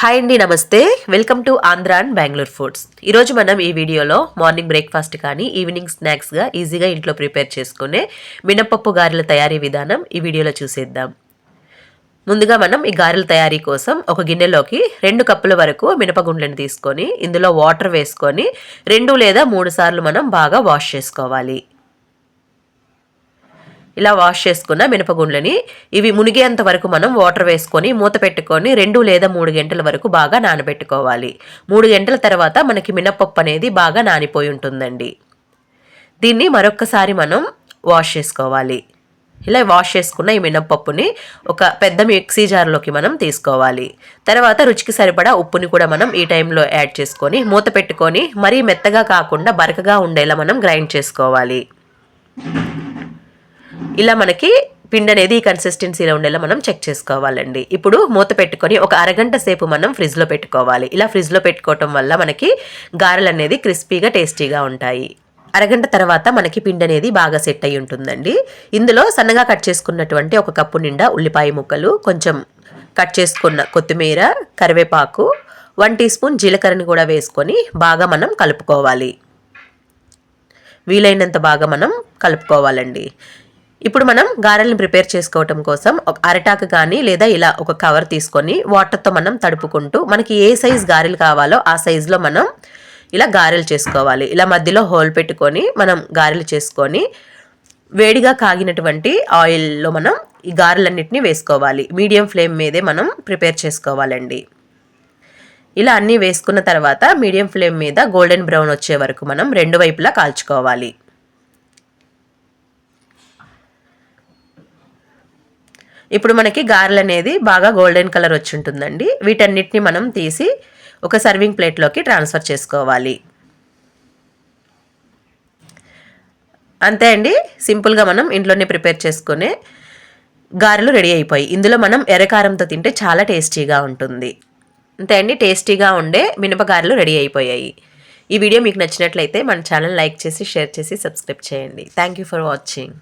Hi అండి, నమస్తే. Welcome to Andhra and Bengaluru foods. ఈరోజు మనం ఈ వీడియోలో మార్నింగ్ బ్రేక్ఫాస్ట్ కానీ ఈవినింగ్ స్నాక్స్గా ఈజీగా ఇంట్లో ప్రిపేర్ చేసుకునే మినపప్పు గారెల తయారీ విధానం ఈ వీడియోలో చూసేద్దాం. ముందుగా మనం ఈ గారెల తయారీ కోసం ఒక గిన్నెలోకి 2 కప్పుల వరకు మినపగుండ్లను తీసుకొని ఇందులో వాటర్ వేసుకొని 2 లేదా 3 సార్లు మనం బాగా వాష్ చేసుకోవాలి. ఇలా వాష్ చేసుకున్న మినపగుండ్లని ఇవి మునిగేంత వరకు మనం వాటర్ వేసుకొని మూత పెట్టుకొని 2 లేదా 3 గంటల వరకు బాగా నానబెట్టుకోవాలి. 3 గంటల తర్వాత మనకి మినపప్పు అనేది బాగా నానిపోయి ఉంటుందండి. దీన్ని మరొక్కసారి మనం వాష్ చేసుకోవాలి. ఇలా వాష్ చేసుకున్న ఈ మినపప్పుని ఒక పెద్ద మిక్సీ జార్లోకి మనం తీసుకోవాలి. తర్వాత రుచికి సరిపడా ఉప్పుని కూడా మనం ఈ టైంలో యాడ్ చేసుకొని మూత పెట్టుకొని మరీ మెత్తగా కాకుండా బరకగా ఉండేలా మనం గ్రైండ్ చేసుకోవాలి. ఇలా మనకి పిండి అనేది ఈ కన్సిస్టెన్సీలో ఉండేలా మనం చెక్ చేసుకోవాలండి. ఇప్పుడు మూత పెట్టుకొని ఒక అరగంట సేపు మనం ఫ్రిడ్జ్లో పెట్టుకోవాలి. ఇలా ఫ్రిడ్జ్లో పెట్టుకోవటం వల్ల మనకి గారెలు అనేది క్రిస్పీగా టేస్టీగా ఉంటాయి. అరగంట తర్వాత మనకి పిండి అనేది బాగా సెట్ అయి ఉంటుందండి. ఇందులో సన్నగా కట్ చేసుకున్నటువంటి 1 కప్పు నిండా ఉల్లిపాయ ముక్కలు, కొంచెం కట్ చేసుకున్న కొత్తిమీర, కరివేపాకు, 1 టీ స్పూన్ జీలకర్రని కూడా వేసుకొని బాగా మనం కలుపుకోవాలి. వీలైనంత బాగా మనం కలుపుకోవాలండి. ఇప్పుడు మనం గారెలను ప్రిపేర్ చేసుకోవటం కోసం ఒక అరటాకు కానీ లేదా ఇలా ఒక కవర్ తీసుకొని వాటర్తో మనం తడుపుకుంటూ మనకి ఏ సైజ్ గారెలు కావాలో ఆ సైజులో మనం ఇలా గారెలు చేసుకోవాలి. ఇలా మధ్యలో హోల్ పెట్టుకొని మనం గారెలు చేసుకొని వేడిగా కాగినటువంటి ఆయిల్లో మనం ఈ గారెలన్నిటిని వేసుకోవాలి. మీడియం ఫ్లేమ్ మీదే మనం ప్రిపేర్ చేసుకోవాలండి. ఇలా అన్నీ వేసుకున్న తర్వాత మీడియం ఫ్లేమ్ మీద గోల్డెన్ బ్రౌన్ వచ్చే వరకు మనం 2 వైపులా కాల్చుకోవాలి. ఇప్పుడు మనకి గారెలు అనేది బాగా గోల్డెన్ కలర్ వచ్చి ఉంటుందండి. వీటన్నిటిని మనం తీసి ఒక సర్వింగ్ ప్లేట్లోకి ట్రాన్స్ఫర్ చేసుకోవాలి. అంతే అండి, సింపుల్గా మనం ఇంట్లోనే ప్రిపేర్ చేసుకునే గారెలు రెడీ అయిపోయి ఇందులో మనం ఎర్రకారంతో తింటే చాలా టేస్టీగా ఉంటుంది. అంతే అండి, టేస్టీగా ఉండే మినపగారెలు రెడీ అయిపోయాయి. ఈ వీడియో మీకు నచ్చినట్లయితే మన ఛానల్ లైక్ చేసి, షేర్ చేసి, సబ్స్క్రైబ్ చేయండి. Thank you for watching.